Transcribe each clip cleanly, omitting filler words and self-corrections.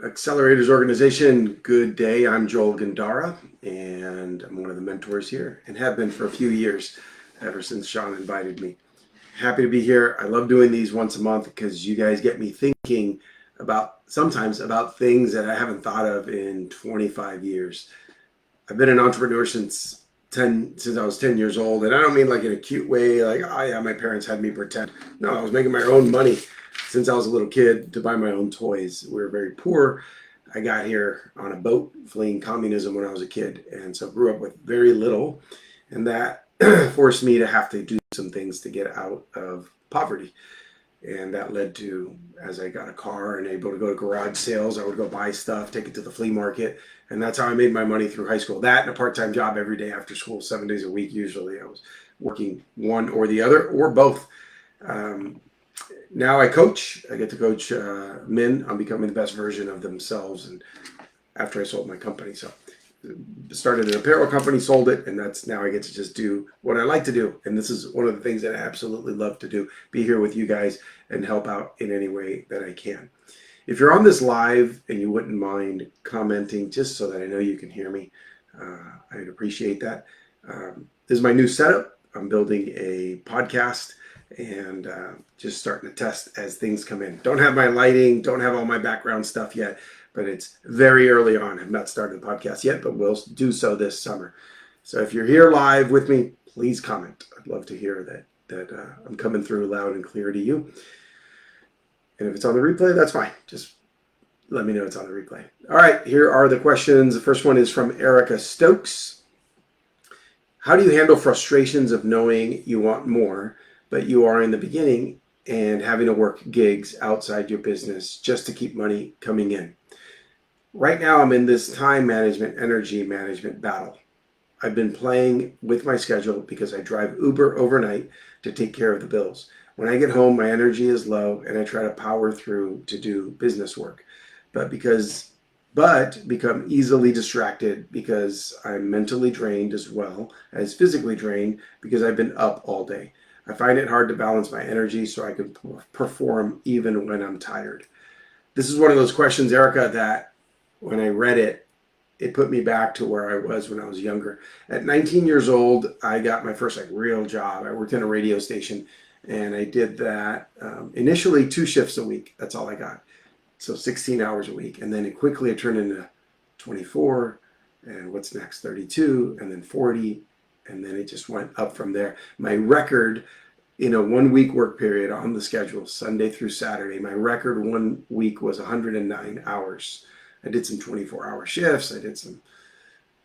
Accelerators Organization, good day. I'm Joel Gandara, and I'm one of the mentors here and have been for a few years, ever since Sean invited me. Happy to be here. I love doing these once a month because you guys get me thinking sometimes about things that I haven't thought of in 25 years. I've been an entrepreneur since I was 10 years old, and I don't mean like in a cute way, like, oh yeah, my parents had me pretend. No, I was making my own money since I was a little kid to buy my own toys. We were very poor. I got here on a boat fleeing communism when I was a kid, and so grew up with very little, and that forced me to have to do some things to get out of poverty. And that led to, as I got a car and able to go to garage sales, I would go buy stuff, take it to the flea market. And that's how I made my money through high school. That and a part-time job every day after school, 7 days a week. Usually I was working one or the other or both. Now I coach. I get to coach men on becoming the best version of themselves. And after I sold my company, so started an apparel company, sold it, and that's now I get to just do what I like to do. And this is one of the things that I absolutely love to do, be here with you guys and help out in any way that I can. If you're on this live and you wouldn't mind commenting just so that I know you can hear me, I'd appreciate that. This is my new setup. I'm building a podcast and just starting to test as things come in. Don't have my lighting, don't have all my background stuff yet, but it's very early on. I've not started the podcast yet, but we'll do so this summer. So if you're here live with me, please comment. I'd love to hear that I'm coming through loud and clear to you. And if it's on the replay, that's fine. Just let me know it's on the replay. All right, here are the questions. The first one is from Erica Stokes. How do you handle frustrations of knowing you want more, but you are in the beginning and having to work gigs outside your business just to keep money coming in? Right now, I'm in this time management, energy management battle. I've been playing with my schedule because I drive Uber overnight to take care of the bills. When I get home, my energy is low and I try to power through to do business work. But become easily distracted because I'm mentally drained as well as physically drained because I've been up all day. I find it hard to balance my energy so I can perform even when I'm tired. This is one of those questions, Erica, that when I read it, it put me back to where I was when I was younger. At 19 years old, I got my first real job. I worked in a radio station, and I did that initially 2 shifts a week. That's all I got. So 16 hours a week. And then it turned into 24, and what's next? 32, and then 40, and then it just went up from there. My record in a 1 week work period on the schedule, Sunday through Saturday, my record 1 week was 109 hours. I did some 24-hour shifts. I did some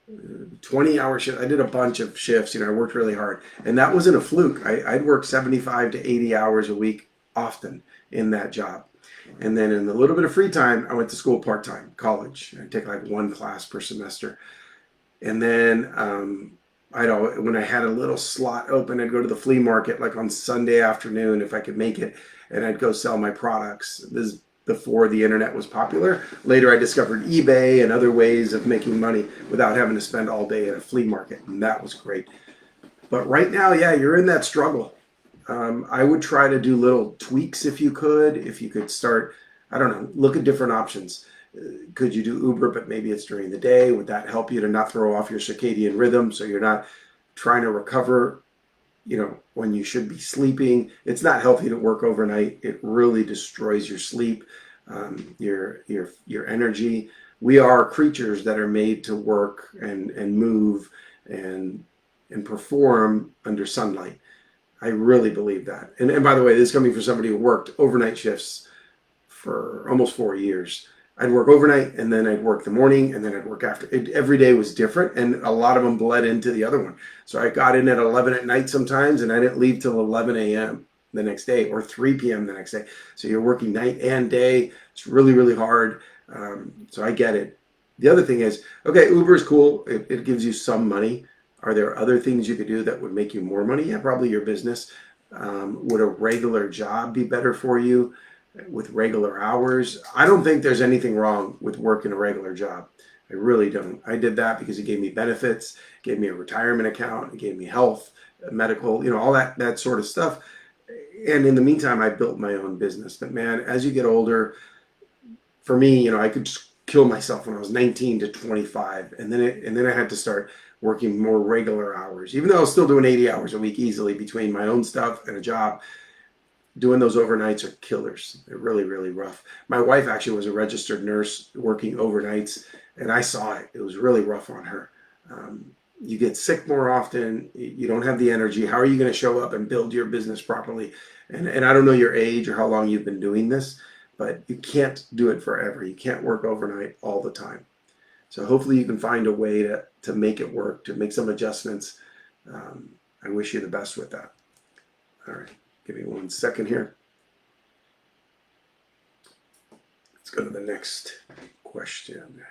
20-hour shifts. I did a bunch of shifts. I worked really hard. And that wasn't a fluke. I'd work 75 to 80 hours a week often in that job. And then in a little bit of free time, I went to school part-time, college. I'd take 1 class per semester. And then when I had a little slot open, I'd go to the flea market on Sunday afternoon if I could make it, and I'd go sell my products. This is before the internet was popular. Later, I discovered eBay and other ways of making money without having to spend all day at a flea market, and that was great. But right now, yeah, you're in that struggle. I would try to do little tweaks if you could start, I don't know, look at different options. Could you do Uber, but maybe it's during the day? Would that help you to not throw off your circadian rhythm so you're not trying to recover when you should be sleeping? It's not healthy to work overnight. It really destroys your sleep, your energy. We are creatures that are made to work and move and perform under sunlight. I really believe that. And by the way, this is coming from somebody who worked overnight shifts for almost 4 years. I'd work overnight, and then I'd work the morning, and then I'd work after. Every day was different, and a lot of them bled into the other one. So I got in at 11 at night sometimes, and I didn't leave till 11 a.m. the next day, or 3 p.m. the next day. So you're working night and day. It's really, really hard. So I get it. The other thing is, okay, Uber is cool. It gives you some money. Are there other things you could do that would make you more money? Yeah, probably your business. Would a regular job be better for you with regular hours? I don't think there's anything wrong with working a regular job. I really don't. I did that because it gave me benefits, gave me a retirement account, it gave me health, medical, all that sort of stuff. And in the meantime, I built my own business. But man, as you get older, for me, I could just kill myself when I was 19 to 25, and then I had to start working more regular hours, even though I was still doing 80 hours a week easily between my own stuff and a job. Doing those overnights are killers. They're really, really rough. My wife actually was a registered nurse working overnights, and I saw it. It was really rough on her. You get sick more often. You don't have the energy. How are you going to show up and build your business properly? And I don't know your age or how long you've been doing this, but you can't do it forever. You can't work overnight all the time. So hopefully you can find a way to make it work, to make some adjustments. I wish you the best with that. All right. Give me 1 second here. Let's go to the next question.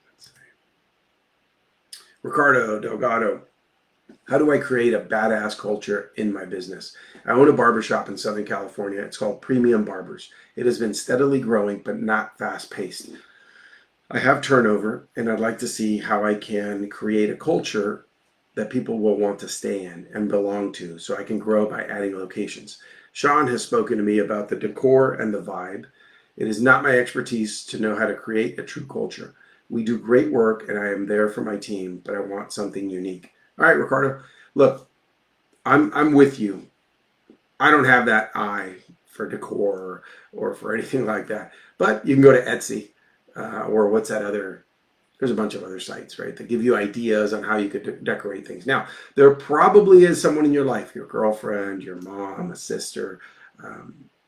Let's see. Ricardo Delgado. How do I create a badass culture in my business? I own a barbershop in Southern California. It's called Premium Barbers. It has been steadily growing, but not fast paced. I have turnover, and I'd like to see how I can create a culture that people will want to stay in and belong to, so I can grow by adding locations. Sean has spoken to me about the decor and the vibe. It is not my expertise to know how to create a true culture. We do great work, and I am there for my team, but I want something unique. All right, Ricardo, look, I'm with you. I don't have that eye for decor or for anything like that, but you can go to Etsy or what's that other. There's a bunch of other sites, right, that give you ideas on how you could decorate things. Now, there probably is someone in your life, your girlfriend, your mom, a sister,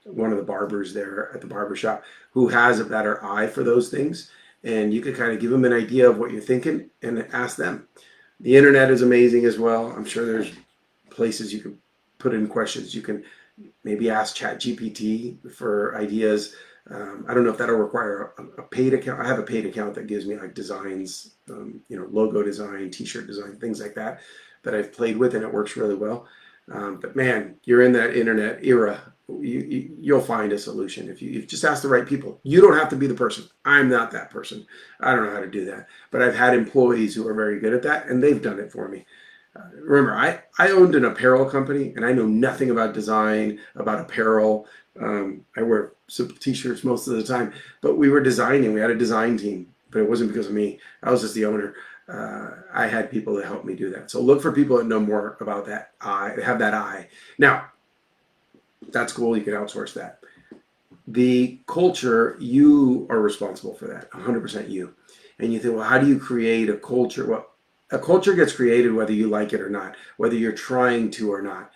one of the barbers there at the barbershop who has a better eye for those things. And you could kind of give them an idea of what you're thinking and ask them. The internet is amazing as well. I'm sure there's places you can put in questions. You can maybe ask ChatGPT for ideas. I don't know if that'll require a paid account. I have a paid account that gives me like designs, logo design, t-shirt design, things like that I've played with, and it works really well. But man, you're in that internet era. You'll find a solution if you just ask the right people. You don't have to be the person. I'm not that person. I don't know how to do that. But I've had employees who are very good at that, and they've done it for me. Remember, I owned an apparel company, and I know nothing about design, about apparel. I wear simple t-shirts most of the time, but we were designing. We had a design team, but it wasn't because of me. I was just the owner. I had people that helped me do that. So look for people that know more about that eye, have that eye. Now, that's cool. You can outsource that. The culture, you are responsible for that, 100% you. And you think, well, how do you create a culture? Well, a culture gets created whether you like it or not, whether you're trying to or not.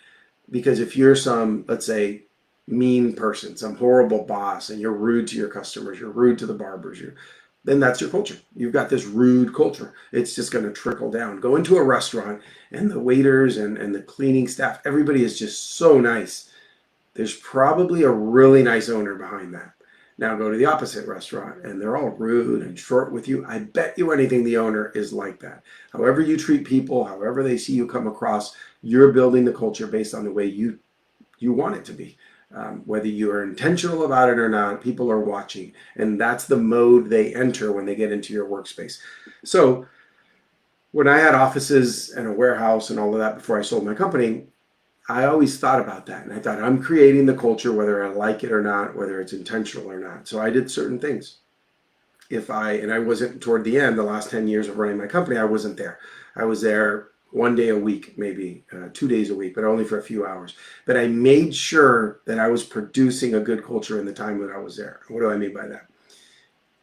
Because if you're some, let's say, mean person, some horrible boss, and you're rude to your customers, you're rude to the barbers, then that's your culture. You've got this rude culture. It's just going to trickle down. Go into a restaurant, and the waiters and the cleaning staff, everybody is just so nice. There's probably a really nice owner behind that. Now go to the opposite restaurant, and they're all rude and short with you. I bet you anything the owner is like that. However you treat people, however they see you come across, you're building the culture based on the way you want it to be. Whether you are intentional about it or not, people are watching. And that's the mode they enter when they get into your workspace. So when I had offices and a warehouse and all of that before I sold my company, I always thought about that. And I thought, I'm creating the culture whether I like it or not, whether it's intentional or not. So I did certain things. And I wasn't toward the end, the last 10 years of running my company, I wasn't there. I was there 1 day a week, maybe 2 days a week, but only for a few hours. But I made sure that I was producing a good culture in the time that I was there. What do I mean by that?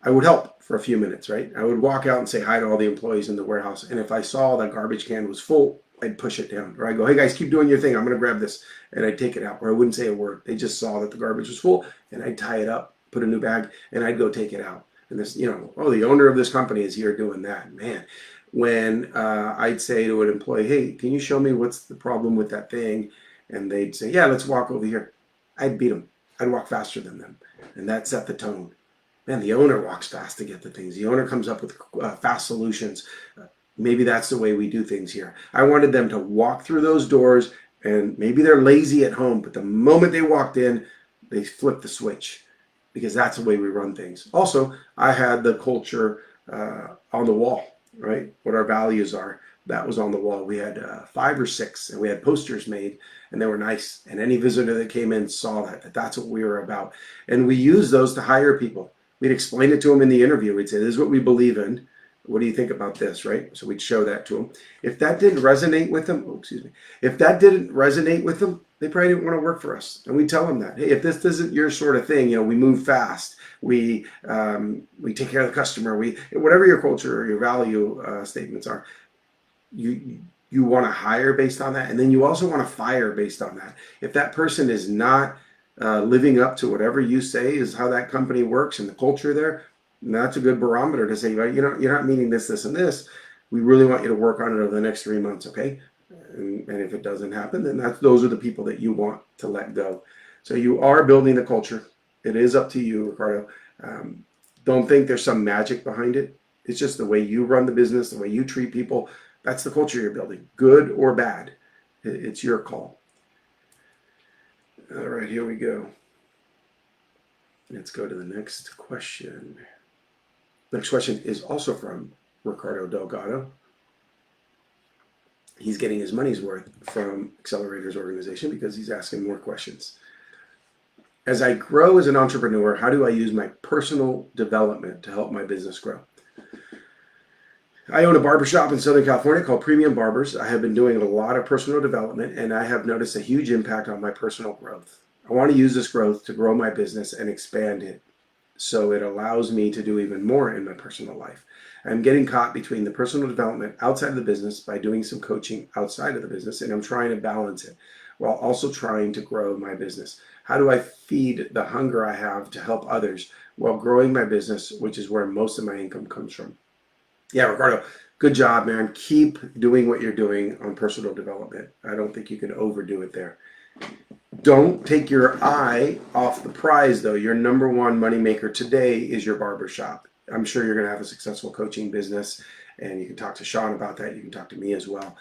I would help for a few minutes, right? I would walk out and say hi to all the employees in the warehouse. And if I saw the garbage can was full, I'd push it down. Or I'd go, hey guys, keep doing your thing. I'm going to grab this. And I'd take it out. Or I wouldn't say a word. They just saw that the garbage was full, and I'd tie it up, put a new bag, and I'd go take it out. And this, oh, the owner of this company is here doing that. Man, when I'd say to an employee, hey, can you show me what's the problem with that thing? And they'd say, yeah, let's walk over here. I'd beat them. I'd walk faster than them. And that set the tone. Man, the owner walks fast to get the things. The owner comes up with fast solutions. Maybe that's the way we do things here. I wanted them to walk through those doors, and maybe they're lazy at home, but the moment they walked in, they flipped the switch, because that's the way we run things. Also, I had the culture on the wall, right? What our values are. That was on the wall. We had 5 or 6, and we had posters made, and they were nice. And any visitor that came in saw that that's what we were about. And we use those to hire people. We'd explain it to them in the interview. We'd say, this is what we believe in. What do you think about this, right? So we'd show that to them. If that didn't resonate with them, if that didn't resonate with them, they probably didn't want to work for us. And we tell them that, hey, if this isn't your sort of thing, we move fast, we take care of the customer, whatever your culture or your value statements are, you want to hire based on that, and then you also want to fire based on that. If that person is not living up to whatever you say is how that company works and the culture there, that's a good barometer to say, you're not meeting this, and this. We really want you to work on it over the next 3 months, okay? And if it doesn't happen, then those are the people that you want to let go. So you are building the culture. It is up to you, Ricardo. Don't think there's some magic behind it. It's just the way you run the business, the way you treat people. That's the culture you're building, good or bad. It's your call. All right, here we go. Let's go to the next question. Next question is also from Ricardo Delgado. He's getting his money's worth from Accelerators organization because he's asking more questions. As I grow as an entrepreneur, how do I use my personal development to help my business grow? I own a barbershop in Southern California called Premium Barbers. I have been doing a lot of personal development, and I have noticed a huge impact on my personal growth. I want to use this growth to grow my business and expand it so it allows me to do even more in my personal life. I'm getting caught between the personal development outside of the business by doing some coaching outside of the business, and I'm trying to balance it while also trying to grow my business. How do I feed the hunger I have to help others while growing my business, which is where most of my income comes from? Yeah, Ricardo, good job, man. Keep doing what you're doing on personal development. I don't think you can overdo it there. Don't take your eye off the prize, though. Your number one moneymaker today is your barbershop. I'm sure you're going to have a successful coaching business, and you can talk to Sean about that. You can talk to me as well.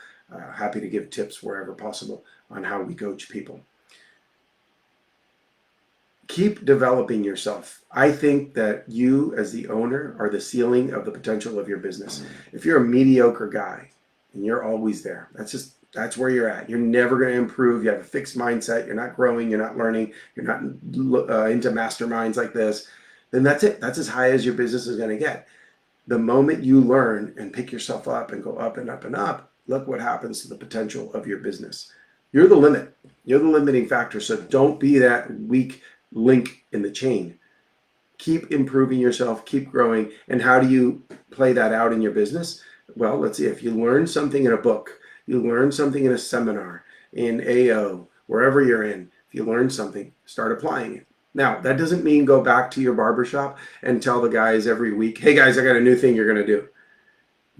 Happy to give tips wherever possible on how we coach people. Keep developing yourself. I think that you as the owner are the ceiling of the potential of your business. If you're a mediocre guy and you're always there, that's where you're at. You're never going to improve. You have a fixed mindset. You're not growing. You're not learning. You're not into masterminds like this. Then that's it. That's as high as your business is going to get. The moment you learn and pick yourself up and go up and up and up, look what happens to the potential of your business. You're the limit. You're the limiting factor. So don't be that weak link in the chain. Keep improving yourself, keep growing. And how do you play that out in your business? Well, let's see. If you learn something in a book, you learn something in a seminar, in AO, wherever you're in, if you learn something, start applying it. Now, that doesn't mean go back to your barbershop and tell the guys every week, hey guys, I got a new thing you're going to do.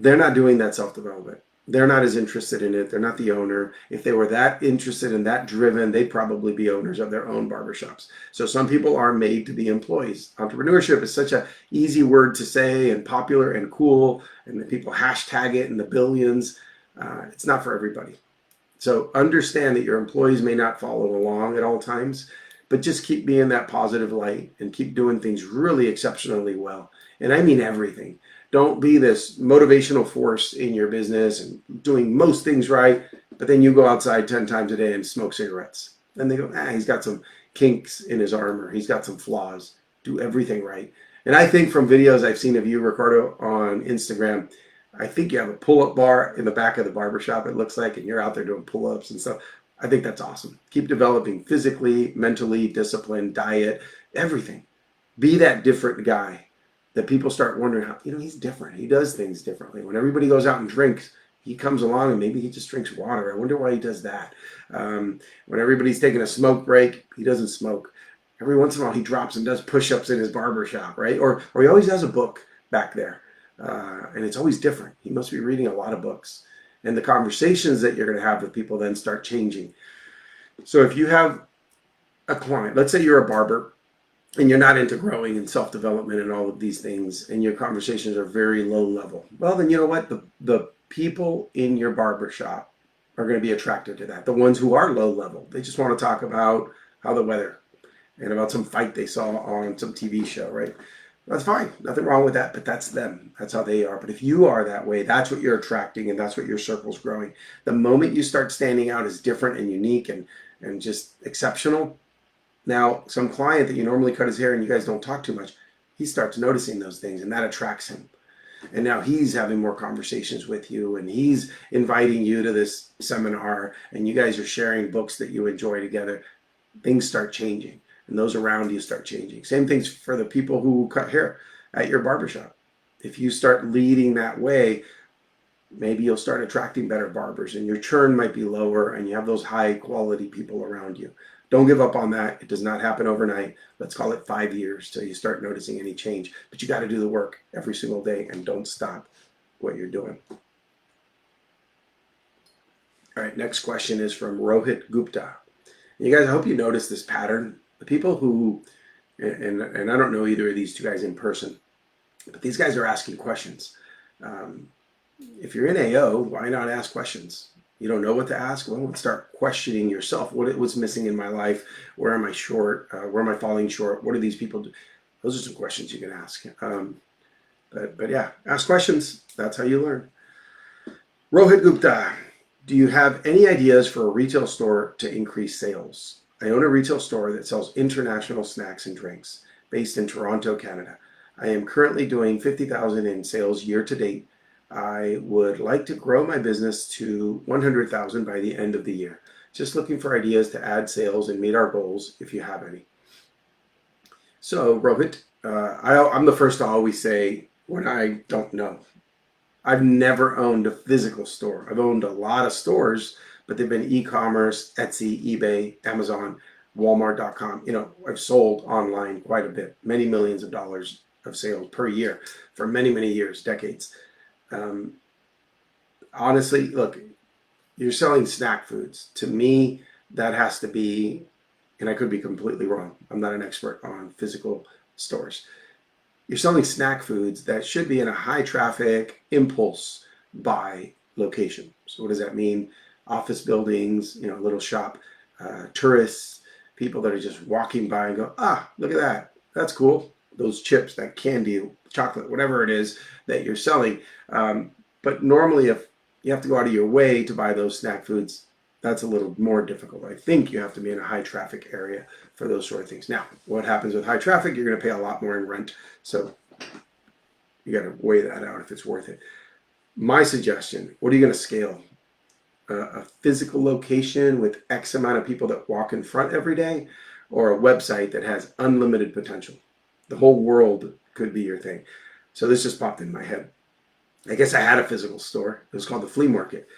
They're not doing that self-development. They're not as interested in it. They're not the owner. If they were that interested and that driven, they'd probably be owners of their own barbershops. So some people are made to be employees. Entrepreneurship is such an easy word to say and popular and cool, and people hashtag it in the billions. It's not for everybody. So understand that your employees may not follow along at all times, but just keep being that positive light and keep doing things really exceptionally well. And I mean everything. Don't be this motivational force in your business and doing most things right, but then you go outside 10 times a day and smoke cigarettes. Then they go, he's got some kinks in his armor. He's got some flaws. Do everything right. And I think from videos I've seen of you, Ricardo, on Instagram, I think you have a pull-up bar in the back of the barbershop, it looks like, and you're out there doing pull-ups and stuff. I think that's awesome. Keep developing physically, mentally, discipline, diet, everything. Be that different guy that people start wondering how, he's different. He does things differently. When everybody goes out and drinks, he comes along and maybe he just drinks water. I wonder why he does that. When everybody's taking a smoke break, he doesn't smoke. Every once in a while, he drops and does push-ups in his barbershop, right? Or he always has a book back there. And it's always different. He must be reading a lot of books. And the conversations that you're going to have with people then start changing. So if you have a client, let's say you're a barber, and you're not into growing and self-development and all of these things, and your conversations are very low level, well, then you know what? The people in your barbershop are going to be attracted to that. The ones who are low level, they just want to talk about how the weather and about some fight they saw on some TV show, right? That's fine. Nothing wrong with that, but that's them. That's how they are. But if you are that way, that's what you're attracting, and that's what your circle's growing. The moment you start standing out as different and unique and just exceptional, now, some client that you normally cut his hair and you guys don't talk too much, he starts noticing those things, and that attracts him. And now he's having more conversations with you, and he's inviting you to this seminar, and you guys are sharing books that you enjoy together. Things start changing, and those around you start changing. Same things for the people who cut hair at your barbershop. If you start leading that way, maybe you'll start attracting better barbers, and your churn might be lower, and you have those high quality people around you. Don't give up on that. It does not happen overnight. Let's call it 5 years till you start noticing any change. But you got to do the work every single day, and don't stop what you're doing. All right, next question is from Rohit Gupta. You guys, I hope you notice this pattern. The people who, and I don't know either of these two guys in person, but these guys are asking questions. If you're in AO, why not ask questions? You don't know what to ask? Well, let's start questioning yourself. What's missing in my life? Where am I short? Where am I falling short? What do these people do? Those are some questions you can ask. But yeah, ask questions. That's how you learn. Rohit Gupta, do you have any ideas for a retail store to increase sales? I own a retail store that sells international snacks and drinks based in Toronto, Canada. I am currently doing $50,000 in sales year to date. I would like to grow my business to $100,000 by the end of the year. Just looking for ideas to add sales and meet our goals, if you have any. So, Rohit, I'm the first to always say when I don't know. I've never owned a physical store. I've owned a lot of stores, but they've been e-commerce, Etsy, eBay, Amazon, Walmart.com. I've sold online quite a bit, many millions of dollars of sales per year for many, many years, decades. Honestly, look, you're selling snack foods. To me, that has to be, and I could be completely wrong. I'm not an expert on physical stores. You're selling snack foods that should be in a high traffic impulse buy location. So what does that mean? Office buildings, little shop, tourists, people that are just walking by and go, look at that. That's cool. Those chips, that candy, chocolate, whatever it is that you're selling. But normally if you have to go out of your way to buy those snack foods, that's a little more difficult. I think you have to be in a high traffic area for those sort of things. Now, what happens with high traffic? You're going to pay a lot more in rent. So you got to weigh that out if it's worth it. My suggestion, what are you going to scale? A physical location with X amount of people that walk in front every day, or a website that has unlimited potential? The whole world could be your thing. So this just popped in my head. I guess I had a physical store. It was called the Flea Market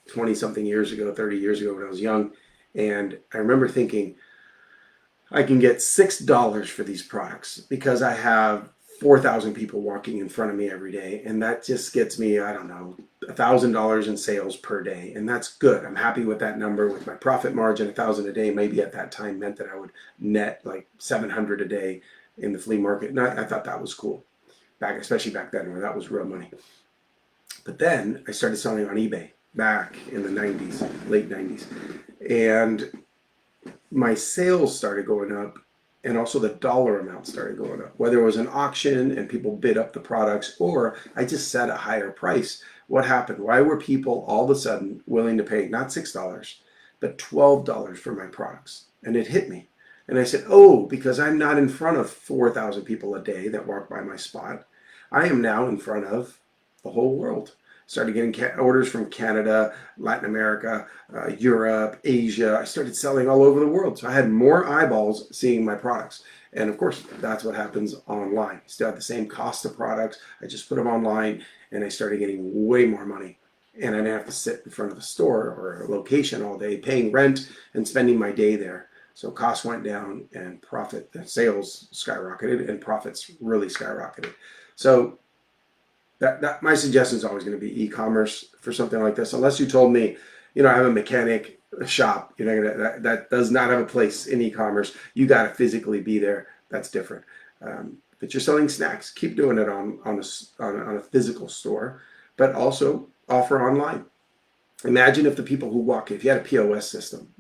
20 something years ago, 30 years ago when I was young. And I remember thinking, I can get $6 for these products because I have 4,000 people walking in front of me every day. And that just gets me, I don't know, $1,000 in sales per day. And that's good. I'm happy with that number. With my profit margin, $1,000 a day, maybe at that time meant that I would net like 700 a day in the flea market. And I thought that was cool, especially back then where that was real money. But then I started selling on eBay back in the 90s, late 90s. And my sales started going up, and also the dollar amount started going up. Whether it was an auction and people bid up the products, or I just set a higher price. What happened? Why were people all of a sudden willing to pay not $6, but $12 for my products? And it hit me. And I said, because I'm not in front of 4,000 people a day that walk by my spot. I am now in front of the whole world. Started getting orders from Canada, Latin America, Europe, Asia. I started selling all over the world. So I had more eyeballs seeing my products. And of course, that's what happens online. Still had the same cost of products. I just put them online, and I started getting way more money. And I didn't have to sit in front of a store or a location all day, paying rent and spending my day there. So costs went down, and sales skyrocketed, and profits really skyrocketed. So that my suggestion is always going to be e-commerce for something like this. Unless you told me, I have a mechanic shop, that does not have a place in e-commerce. You got to physically be there. That's different. But you're selling snacks. Keep doing it on a physical store, but also offer online. Imagine if the people who walk in, if you had a POS system,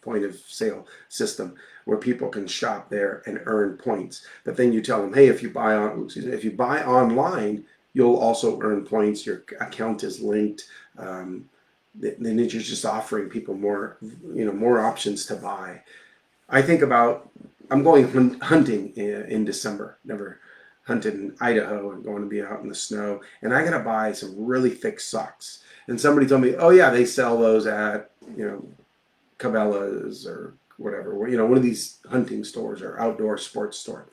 point of sale system, where people can shop there and earn points. But then you tell them, hey, if you buy online, you'll also earn points. Your account is linked. Then you're just offering people more options to buy. I think about, I'm going hunting in December. Never hunted in Idaho and going to be out in the snow, and I got to buy some really thick socks. And somebody told me, oh yeah, they sell those at, Cabela's or whatever, one of these hunting stores or outdoor sports store.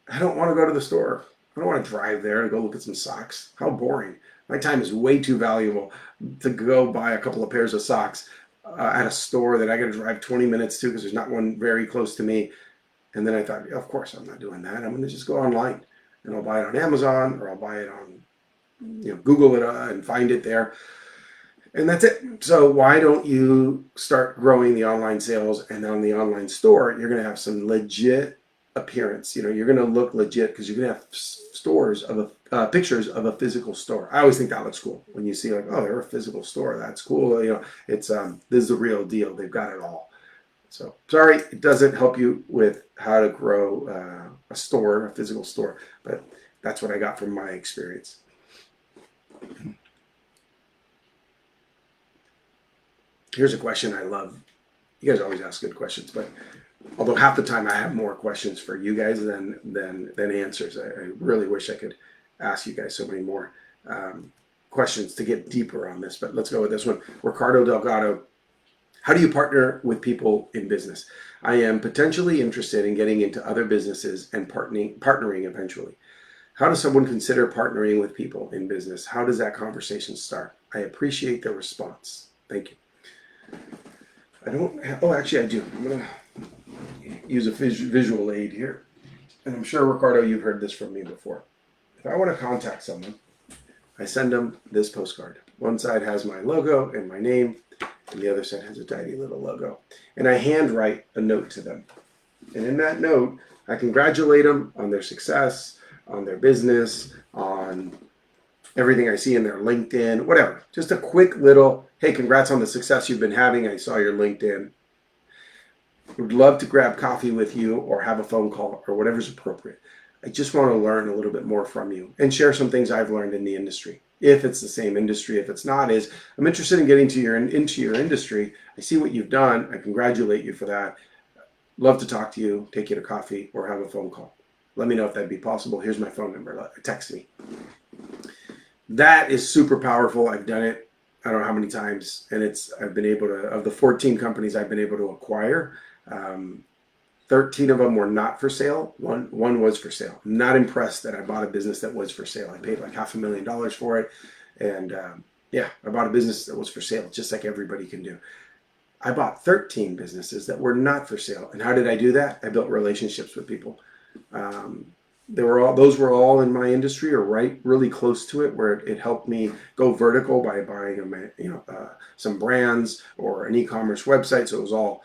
I don't want to go to the store. I don't want to drive there and go look at some socks. How boring. My time is way too valuable to go buy a couple of pairs of socks at a store that I got to drive 20 minutes to because there's not one very close to me. And then I thought, of course, I'm not doing that. I'm going to just go online and I'll buy it on Amazon, or I'll buy it on, Google it and find it there. And that's it. So why don't you start growing the online sales, and on the online store, you're going to have some legit appearance. You're going to look legit because you're going to have pictures of a physical store. I always think that looks cool when you see like, oh, they're a physical store. That's cool. It's this is the real deal. They've got it all. So sorry, it doesn't help you with how to grow a store, a physical store, but that's what I got from my experience. Here's a question I love. You guys always ask good questions, but although half the time I have more questions for you guys than answers, I really wish I could ask you guys so many more questions to get deeper on this. But let's go with this one. Ricardo Delgado. How do you partner with people in business? I am potentially interested in getting into other businesses and partnering eventually. How does someone consider partnering with people in business? How does that conversation start? I appreciate the response. Thank you. Actually I do. I'm going to use a visual aid here. And I'm sure, Ricardo, you've heard this from me before. If I want to contact someone, I send them this postcard. One side has my logo and my name, and the other side has a tiny little logo. And I handwrite a note to them. And in that note, I congratulate them on their success, on their business, on everything I see in their LinkedIn, whatever. Just a quick little, hey, congrats on the success you've been having. I saw your LinkedIn. Would love to grab coffee with you or have a phone call or whatever's appropriate. I just want to learn a little bit more from you and share some things I've learned in the industry. If it's the same industry, if it's not, I'm interested in getting into your industry. I see what you've done. I congratulate you for that. Love to talk to you, take you to coffee or have a phone call. Let me know if that'd be possible. Here's my phone number. Text me. That is super powerful. I've done it. I don't know how many times, and I've been able to, of the 14 companies I've been able to acquire, 13 of them were not for sale. One was for sale. I'm not impressed that I bought a business that was for sale. I paid like $500,000 for it, and I bought a business that was for sale, just like everybody can do. I bought 13 businesses that were not for sale, and how did I do that? I built relationships with people. Those were all in my industry or really close to it, where it helped me go vertical by buying some brands or an e-commerce website. So it was all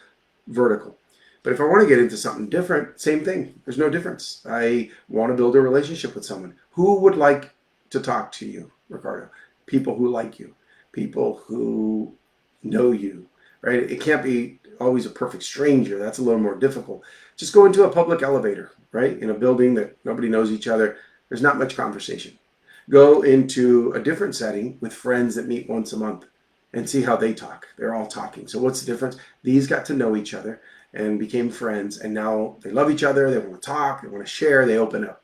vertical. But if I want to get into something different, same thing. There's no difference. I want to build a relationship with someone. Who would like to talk to you, Ricardo? People who like you, people who know you, right? It can't be always a perfect stranger. That's a little more difficult. Just go into a public elevator, right? In a building that nobody knows each other. There's not much conversation. Go into a different setting with friends that meet once a month and see how they talk. They're all talking. So what's the difference? These got to know each other and became friends, and now they love each other. They want to talk. They want to share. They open up.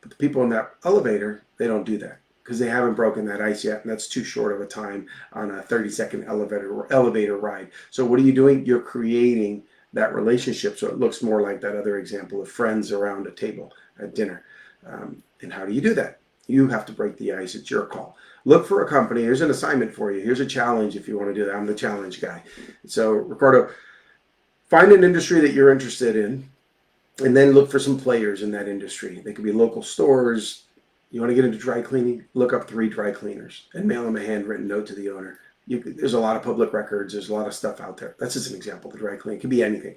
But the people in that elevator, they don't do that because they haven't broken that ice yet, and that's too short of a time on a 30-second elevator ride. So what are you doing? You're creating that relationship so it looks more like that other example of friends around a table at dinner. And how do you do that? You have to break the ice. It's your call. Look for a company. Here's an assignment for you. Here's a challenge if you want to do that. I'm the challenge guy. So, Ricardo, find an industry that you're interested in, and then look for some players in that industry. They could be local stores. You want to get into dry cleaning? Look up 3 dry cleaners and mail them a handwritten note to the owner. There's a lot of public records. There's a lot of stuff out there. That's just an example. The dry cleaning. It could be anything.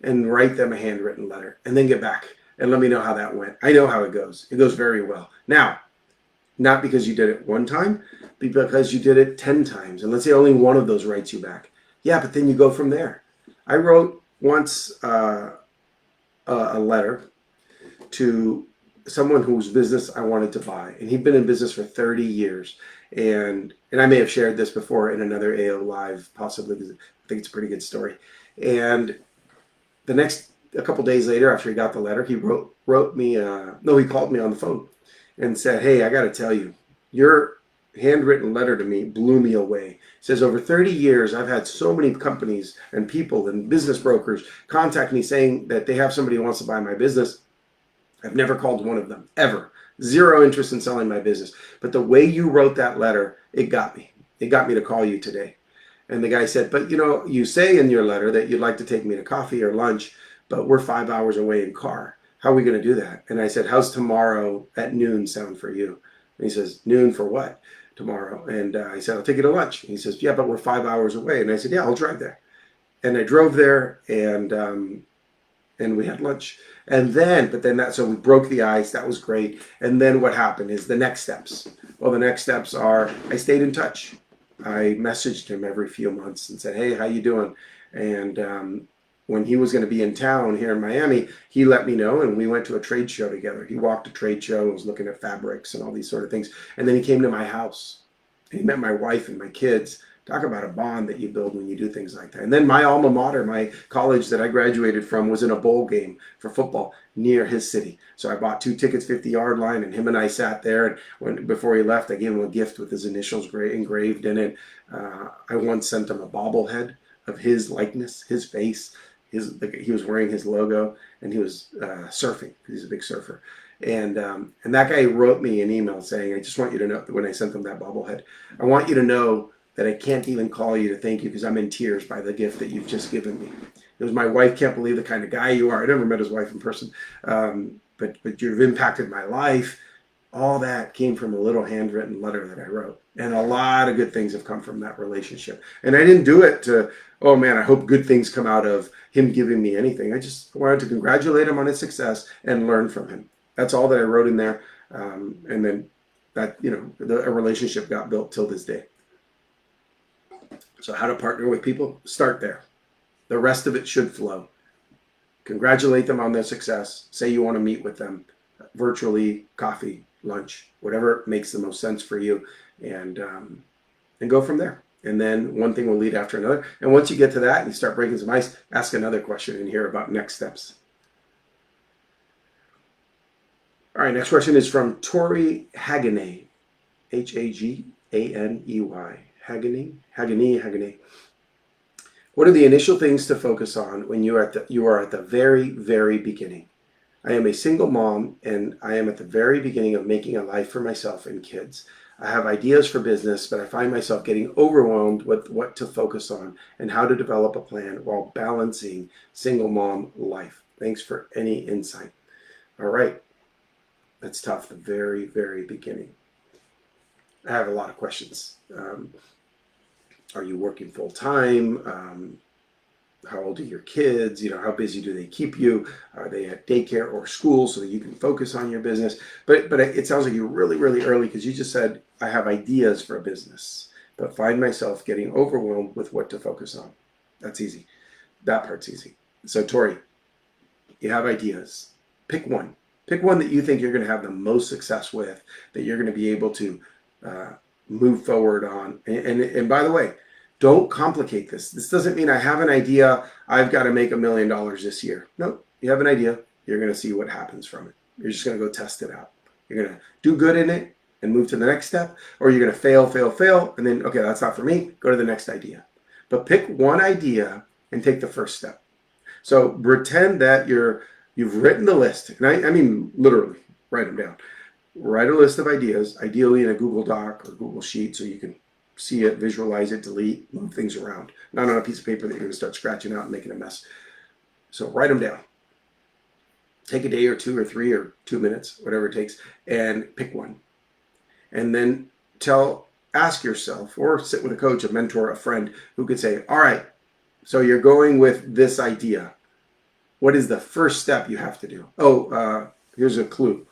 And write them a handwritten letter and then get back and let me know how that went. I know how it goes. It goes very well. Now, not because you did it one time, but because you did it 10 times. And let's say only one of those writes you back. Yeah, but then you go from there. I wrote once a letter to someone whose business I wanted to buy, and he'd been in business for 30 years. And I may have shared this before in another AO Live, possibly, because I think it's a pretty good story. And the next a couple days later, after he got the letter, he wrote me. No, he called me on the phone and said, "Hey, I got to tell you, your handwritten letter to me blew me away." He says, "Over 30 years, I've had so many companies and people and business brokers contact me saying that they have somebody who wants to buy my business. I've never called one of them, ever. Zero interest in selling my business. But the way you wrote that letter, it got me. It got me to call you today." And the guy said, "But you say in your letter that you'd like to take me to coffee or lunch, but we're 5 hours away in car. How are we going to do that?" And I said, "How's tomorrow at noon sound for you?" And he says, "Noon for what? Tomorrow?" And I said, "I'll take you to lunch." And he says, "Yeah, but we're 5 hours away." And I said, "Yeah, I'll drive there." And I drove there, and we had lunch. So we broke the ice. That was great. And then what happened is the next steps. Well, the next steps are I stayed in touch. I messaged him every few months and said, "Hey, how you doing?" And when he was going to be in town here in Miami, he let me know, and we went to a trade show together. He walked a trade show, was looking at fabrics and all these sort of things. And then he came to my house. He met my wife and my kids. Talk about a bond that you build when you do things like that. And then my alma mater, my college that I graduated from, was in a bowl game for football near his city. So I bought 2 tickets, 50-yard line, and him and I sat there. And before he left, I gave him a gift with his initials engraved in it. I once sent him a bobblehead of his likeness, his face. He was wearing his logo, and he was surfing. He's a big surfer. And that guy wrote me an email saying, "I just want you to know," when I sent him that bobblehead, "I want you to know that I can't even call you to thank you because I'm in tears by the gift that you've just given me. It was my wife can't believe the kind of guy you are." I never met his wife in person, but you've impacted my life. All that came from a little handwritten letter that I wrote. And a lot of good things have come from that relationship. And I didn't do it to, "Oh man, I hope good things come out of him giving me anything." I just wanted to congratulate him on his success and learn from him. That's all that I wrote in there. And then that, a relationship got built till this day. So how to partner with people? Start there. The rest of it should flow. Congratulate them on their success. Say you want to meet with them virtually, coffee, lunch, whatever makes the most sense for you, and go from there. And then one thing will lead after another. And once you get to that and you start breaking some ice, ask another question and hear about next steps. All right, next question is from Tori Haganey, Haganey. Haganey. What are the initial things to focus on when you are at the very, very beginning? I am a single mom, and I am at the very beginning of making a life for myself and kids. I have ideas for business, but I find myself getting overwhelmed with what to focus on and how to develop a plan while balancing single mom life. Thanks for any insight. All right. That's tough, the very, very beginning. I have a lot of questions. Are you working full time? How old are your kids? How busy do they keep you? Are they at daycare or school so that you can focus on your business? But it sounds like you're really, really early because you just said, "I have ideas for a business, but find myself getting overwhelmed with what to focus on." That's easy. That part's easy. So Tori, you have ideas. Pick one. Pick one that you think you're going to have the most success with, that you're going to be able to move forward on. And by the way, don't complicate this. This doesn't mean I have an idea, I've got to make $1 million this year. No, you have an idea. You're going to see what happens from it. You're just going to go test it out. You're going to do good in it and move to the next step, or you're going to fail, and then, okay, that's not for me. Go to the next idea. But pick one idea and take the first step. So pretend that you've written the list, and I mean literally write them down. Write a list of ideas, ideally in a Google Doc or Google Sheet so you can see it, visualize it, delete, move things around. Not on a piece of paper that you're going to start scratching out and making a mess. So write them down. Take a day or 2 or 3 or 2 minutes, whatever it takes, and pick one. And then ask yourself, or sit with a coach, a mentor, a friend who could say, "All right, so you're going with this idea. What is the first step you have to do?" Here's a clue.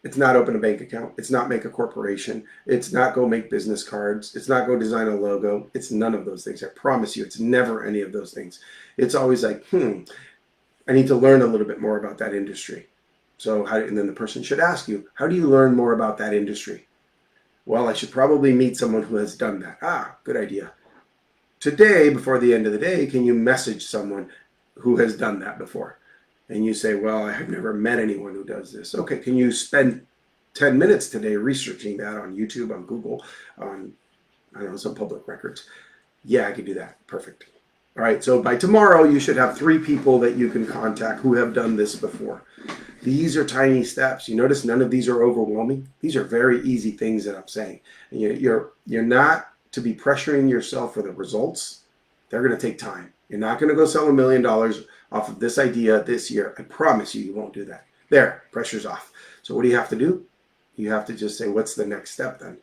It's not open a bank account. It's not make a corporation. It's not go make business cards. It's not go design a logo. It's none of those things. I promise you, it's never any of those things. It's always like, I need to learn a little bit more about that industry. And then the person should ask you, how do you learn more about that industry? Well, I should probably meet someone who has done that. Good idea. Today, before the end of the day, can you message someone who has done that before? and you say, well, I've never met anyone who does this. Okay, can you spend 10 minutes today researching that on YouTube, on Google, on, I don't know, some public records? Yeah, I can do that. Perfect. All right, so by tomorrow, you should have 3 people that you can contact who have done this before. These are tiny steps. You notice none of these are overwhelming. These are very easy things that I'm saying. And you're not to be pressuring yourself for the results. They're going to take time. You're not going to go sell $1 million off of this idea this year. I promise you, you won't do that. There, pressure's off. So what do you have to do? You have to just say, what's the next step then?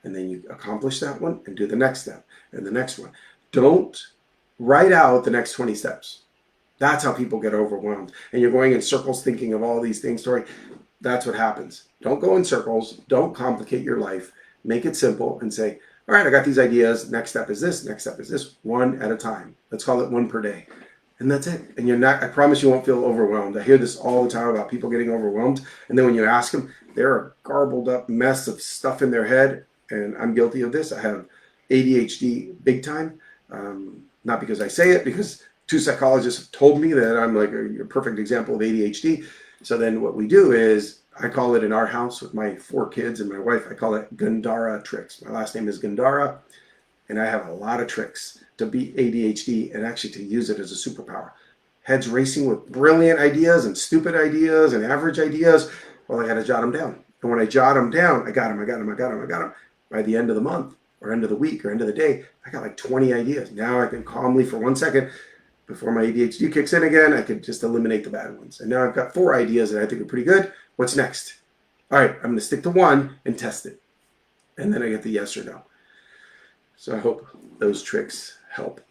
And then you accomplish that one and do the next step and the next one. Don't write out the next 20 steps. That's how people get overwhelmed. And you're going in circles thinking of all these things, Tori. That's what happens. Don't go in circles. Don't complicate your life. Make it simple and say, all right, I got these ideas. Next step is this. Next step is this. One at a time. Let's call it one per day. And that's it. And you're not, I promise you won't feel overwhelmed. I hear this all the time about people getting overwhelmed. And then when you ask them, they're a garbled up mess of stuff in their head. And I'm guilty of this. I have ADHD big time. Not because I say it, because 2 psychologists have told me that I'm like a perfect example of ADHD. So then what we do is, I call it in our house with my 4 kids and my wife, I call it Gandara tricks. My last name is Gandara, and I have a lot of tricks to beat ADHD and actually to use it as a superpower. Heads racing with brilliant ideas and stupid ideas and average ideas. Well, I got to jot them down. And when I jot them down, I got them. By the end of the month or end of the week or end of the day, I got like 20 ideas. Now I can calmly for 1 second, before my ADHD kicks in again, I could just eliminate the bad ones. And now I've got 4 ideas that I think are pretty good. What's next? All right, I'm going to stick to 1 and test it. And then I get the yes or no. So I hope those tricks help.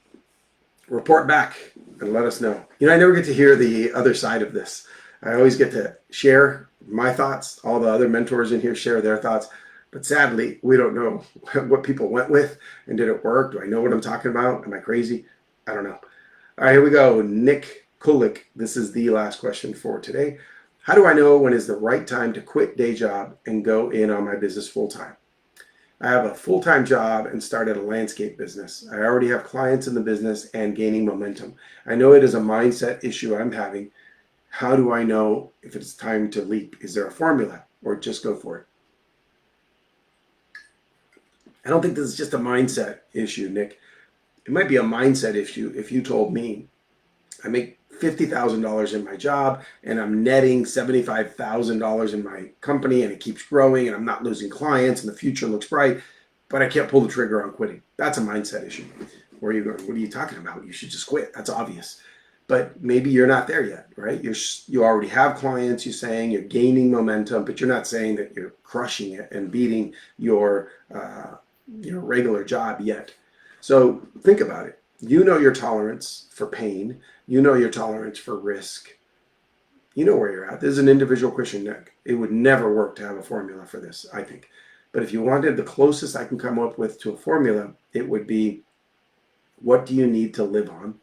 Report back and let us know. You know, I never get to hear the other side of this. I always get to share my thoughts. All the other mentors in here share their thoughts. But sadly, we don't know what people went with. And did it work? Do I know what I'm talking about? Am I crazy? I don't know. All right, here we go. Nick Kulik. This is the last question for today. How do I know when is the right time to quit day job and go in on my business full time? I have a full-time job and started a landscape business. I already have clients in the business and gaining momentum. I know it is a mindset issue I'm having. How do I know if it's time to leap? Is there a formula or just go for it? I don't think this is just a mindset issue, Nick. It might be a mindset issue if you told me I make $50,000 in my job and I'm netting $75,000 in my company and it keeps growing and I'm not losing clients and the future looks bright, but I can't pull the trigger on quitting. That's a mindset issue. Where are you going? What are you talking about? You should just quit. That's obvious. But maybe you're not there yet, right? You already have clients, you're saying you're gaining momentum, but you're not saying that you're crushing it and beating your regular job yet. So think about it. You know your tolerance for pain. You know your tolerance for risk. You know where you're at. This is an individual question, Nick. It would never work to have a formula for this, I think. But if you wanted the closest I can come up with to a formula, it would be, what do you need to live on?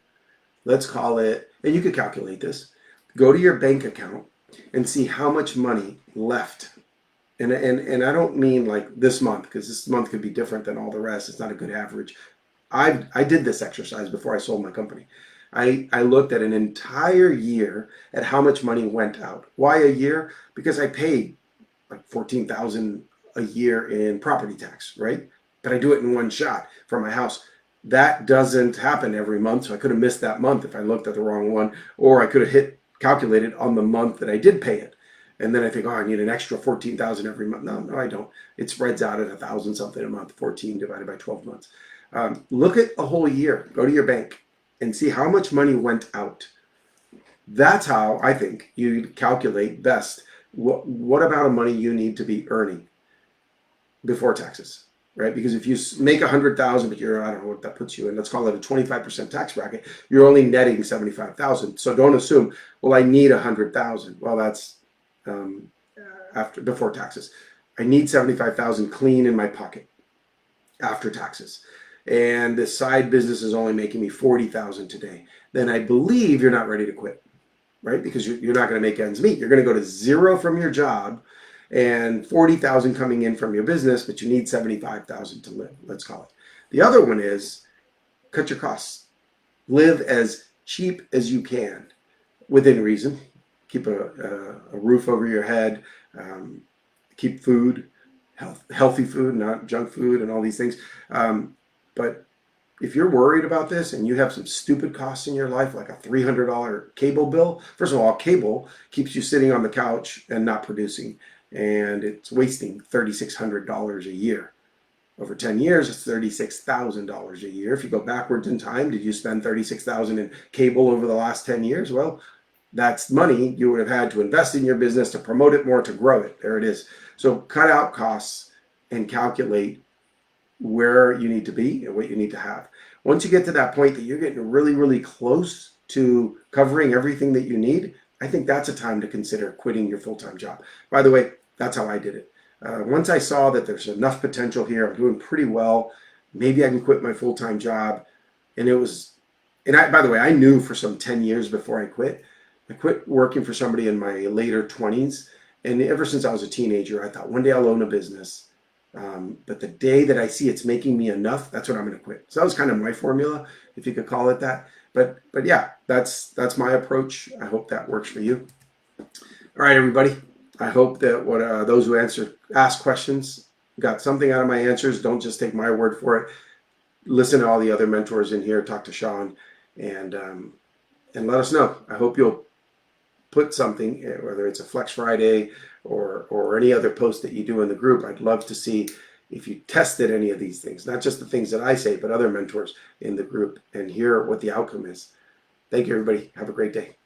Let's call it, and you could calculate this. Go to your bank account and see how much money left. And I don't mean like this month, because this month could be different than all the rest. It's not a good average. I did this exercise before I sold my company. I looked at an entire year at how much money went out. Why a year? Because I paid like $14,000 a year in property tax, right? But I do it in one shot for my house. That doesn't happen every month, so I could have missed that month if I looked at the wrong one, or I could have calculated on the month that I did pay it. And then I think, oh, I need an extra $14,000 every month. No, I don't. It spreads out at $1,000 something a month, 14 divided by 12 months. Look at a whole year. Go to your bank and see how much money went out. That's how I think you calculate best what amount of money you need to be earning before taxes, right? Because if you make $100,000, but I don't know what that puts you in, let's call it a 25% tax bracket, you're only netting $75,000. So don't assume, well, I need $100,000. Well, that's before taxes. I need $75,000 clean in my pocket after taxes. And the side business is only making me $40,000 today. Then I believe you're not ready to quit, right? Because you're not going to make ends meet. You're going to go to zero from your job and $40,000 coming in from your business, but you need $75,000 to live, let's call it. The other one is cut your costs. Live as cheap as you can within reason. keep a roof over your head, keep food, healthy food, not junk food and all these things. But if you're worried about this and you have some stupid costs in your life, like a $300 cable bill, first of all, cable keeps you sitting on the couch and not producing, and it's wasting $3,600 a year. Over 10 years, it's $36,000 a year. If you go backwards in time, did you spend $36,000 in cable over the last 10 years? Well, that's money you would have had to invest in your business, to promote it more, to grow it. There it is. So cut out costs and calculate where you need to be and what you need to have. Once you get to that point that you're getting really, really close to covering everything that you need, I think that's a time to consider quitting your full-time job. By the way, that's how I did it. Once I saw that there's enough potential here, I'm doing pretty well, maybe I can quit my full-time job. And by the way, I knew for some 10 years before I quit working for somebody in my later 20s. And ever since I was a teenager, I thought one day I'll own a business. But the day that I see it's making me enough, that's when I'm going to quit. So that was kind of my formula, if you could call it that. But yeah, that's my approach. I hope that works for you. All right, everybody. I hope that those who ask questions got something out of my answers. Don't just take my word for it. Listen to all the other mentors in here. Talk to Sean, and let us know. I hope you'll put something, whether it's a Flex Friday or any other post that you do in the group. I'd love to see if you tested any of these things, not just the things that I say, but other mentors in the group, and hear what the outcome is. Thank you, everybody. Have a great day.